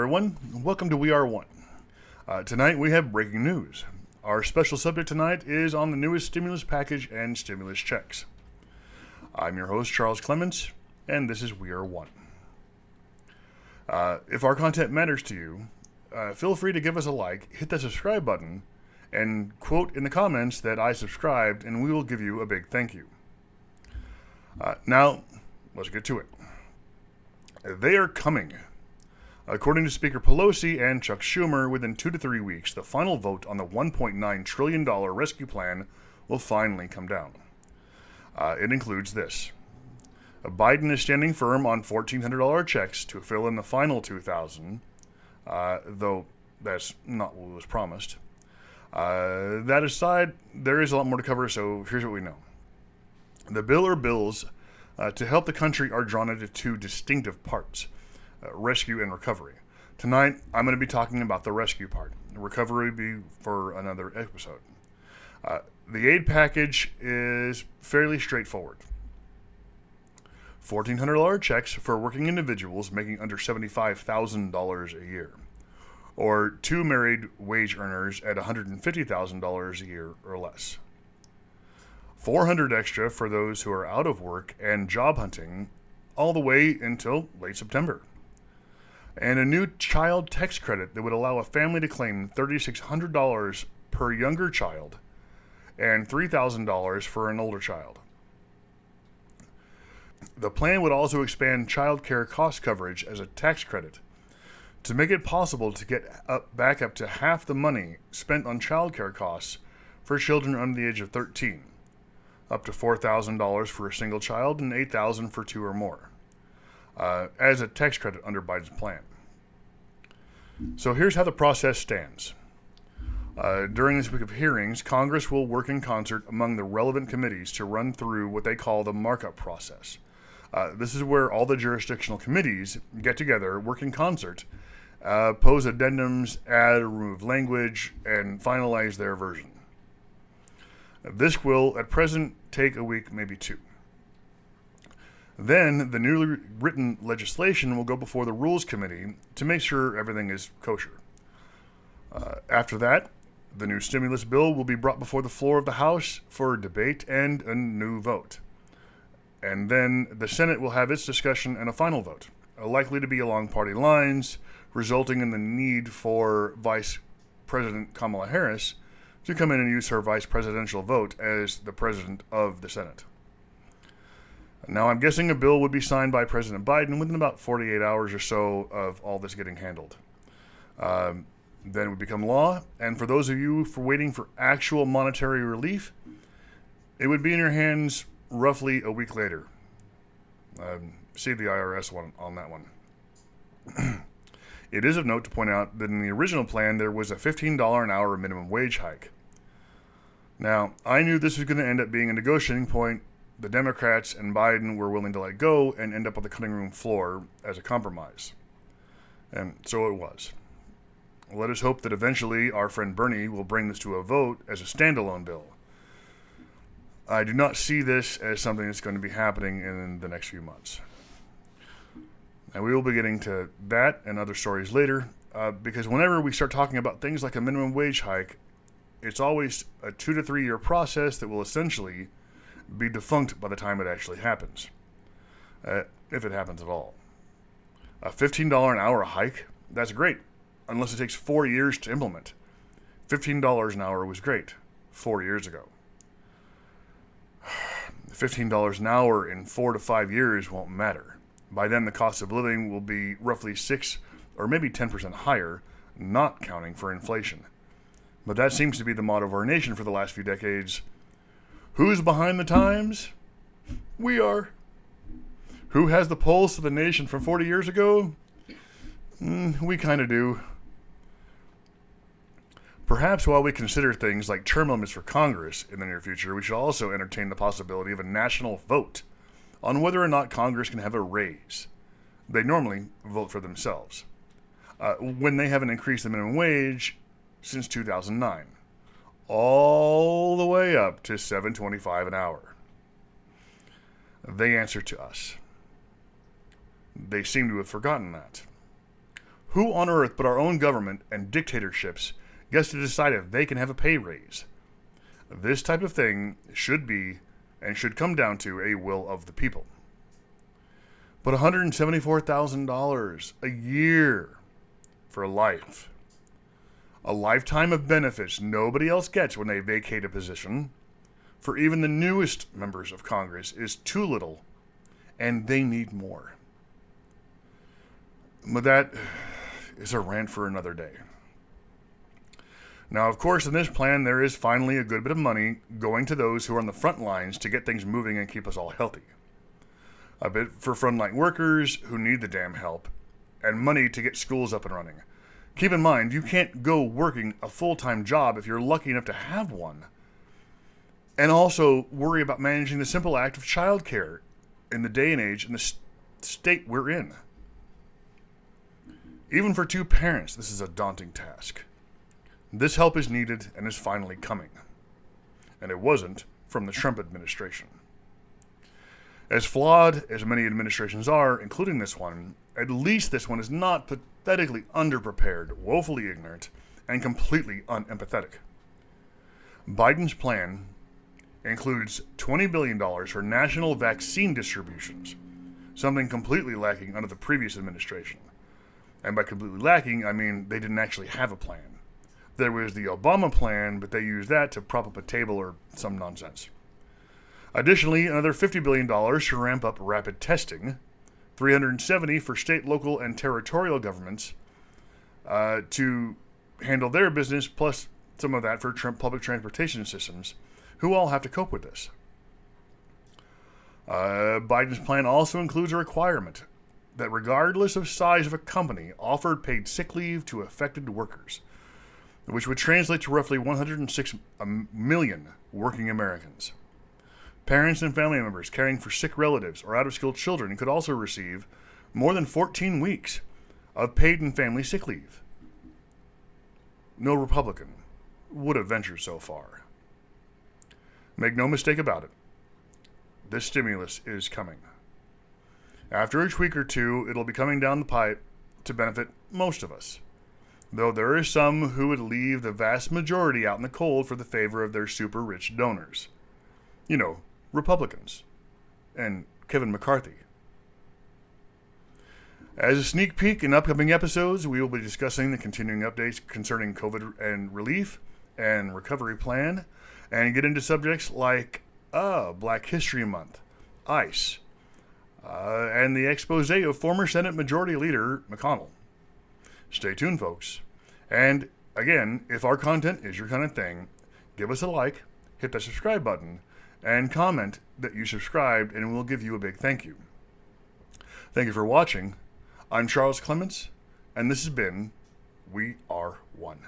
everyone. Welcome to We Are One. Tonight we have breaking news. Our special subject tonight is on the newest stimulus package and stimulus checks. I'm your host, Charles Clements, and this is We Are One. If our content matters to you, feel free to give us a like, hit the subscribe button, and quote in the comments that I subscribed, and we will give you a big thank you. Now, let's get to it. They are coming. According to Speaker Pelosi and Chuck Schumer, within 2 to 3 weeks, the final vote on the $1.9 trillion rescue plan will finally come down. It includes this. Biden is standing firm on $1,400 checks to fill in the final $2,000, though that's not what was promised. That aside, there is a lot more to cover, so here's what we know. The bill or bills to help the country are drawn into two distinctive parts. Rescue and recovery. Tonight, I'm going to be talking about the rescue part. The recovery will be for another episode. The aid package is fairly straightforward. $1,400 checks for working individuals making under $75,000 a year, or two married wage earners at $150,000 a year or less. $400 extra for those who are out of work and job hunting all the way until late September. And a new child tax credit that would allow a family to claim $3,600 per younger child and $3,000 for an older child. The plan would also expand child care cost coverage as a tax credit to make it possible to get back up to half the money spent on child care costs for children under the age of 13, up to $4,000 for a single child and $8,000 for two or more. As a tax credit under Biden's plan. So here's how the process stands. During this week of hearings, Congress will work in concert among the relevant committees to run through what they call the markup process. This is where all the jurisdictional committees get together, work in concert, pose addendums, add or remove language, and finalize their version. This will, at present, take a week, maybe two. Then the newly written legislation will go before the Rules Committee to make sure everything is kosher. After that, the new stimulus bill will be brought before the floor of the House for debate and a new vote. And then the Senate will have its discussion and a final vote, likely to be along party lines, resulting in the need for Vice President Kamala Harris to come in and use her vice presidential vote as the president of the Senate. Now, I'm guessing a bill would be signed by President Biden within about 48 hours or so of all this getting handled. Then it would become law, and for those of you waiting for actual monetary relief, it would be in your hands roughly a week later. See the IRS one on that one. It is of note to point out that in the original plan, there was a $15 an hour minimum wage hike. Now, I knew this was going to end up being a negotiating point the Democrats and Biden were willing to let go and end up on the cutting room floor as a compromise. And so it was. Let us hope that eventually our friend Bernie will bring this to a vote as a standalone bill. I do not see this as something that's going to be happening in the next few months. And we will be getting to that and other stories later, because whenever we start talking about things like a minimum wage hike, it's always a 2 to 3 year process that will essentially be defunct by the time it actually happens, if it happens at all. A $15 an hour hike, that's great, unless it takes 4 years to implement. $15 an hour was great 4 years ago. $15 an hour in 4 to 5 years won't matter. By then, the cost of living will be roughly 6 or maybe 10% higher, not counting for inflation. But that seems to be the motto of our nation for the last few decades. Who's behind the times? We are. Who has the pulse of the nation from 40 years ago? We kind of do. Perhaps while we consider things like term limits for Congress in the near future, we should also entertain the possibility of a national vote on whether or not Congress can have a raise. They normally vote for themselves. When they haven't increased the minimum wage since 2009. All the way up to $7.25 an hour. They answer to us. They seem to have forgotten that. Who on earth but our own government and dictatorships gets to decide if they can have a pay raise? This type of thing should be and should come down to a will of the people. But $174,000 a year for life. A lifetime of benefits nobody else gets when they vacate a position, for even the newest members of Congress, is too little, and they need more. But that is a rant for another day. Now, of course, in this plan, there is finally a good bit of money going to those who are on the front lines to get things moving and keep us all healthy. A bit for frontline workers who need the damn help, and money to get schools up and running. Keep in mind, you can't go working a full-time job if you're lucky enough to have one. And also worry about managing the simple act of childcare in the day and age and the state we're in. Even for two parents, this is a daunting task. This help is needed and is finally coming. And it wasn't from the Trump administration. As flawed as many administrations are, including this one, at least this one is not pathetically underprepared, woefully ignorant, and completely unempathetic. Biden's plan includes $20 billion for national vaccine distributions, something completely lacking under the previous administration. And by completely lacking, I mean they didn't actually have a plan. There was the Obama plan, but they used that to prop up a table or some nonsense. Additionally, another $50 billion to ramp up rapid testing, $370 for state, local, and territorial governments to handle their business, plus some of that for public transportation systems, who all have to cope with this. Biden's plan also includes a requirement that regardless of size of a company, offered paid sick leave to affected workers, which would translate to roughly 106 million working Americans. Parents and family members caring for sick relatives or out-of-school children could also receive more than 14 weeks of paid and family sick leave. No Republican would have ventured so far. Make no mistake about it, this stimulus is coming. After each week or two, it'll be coming down the pipe to benefit most of us, though there are some who would leave the vast majority out in the cold for the favor of their super-rich donors. You know, Republicans and Kevin McCarthy. As a sneak peek in upcoming episodes, we will be discussing the continuing updates concerning COVID and relief and recovery plan, and get into subjects like Black History Month, ICE, and the expose of former Senate Majority Leader McConnell. Stay tuned, folks. And again, if our content is your kind of thing, give us a like, hit that subscribe button, and comment that you subscribed, and we'll give you a big thank you. Thank you for watching. I'm Charles Clements, and this has been We Are One.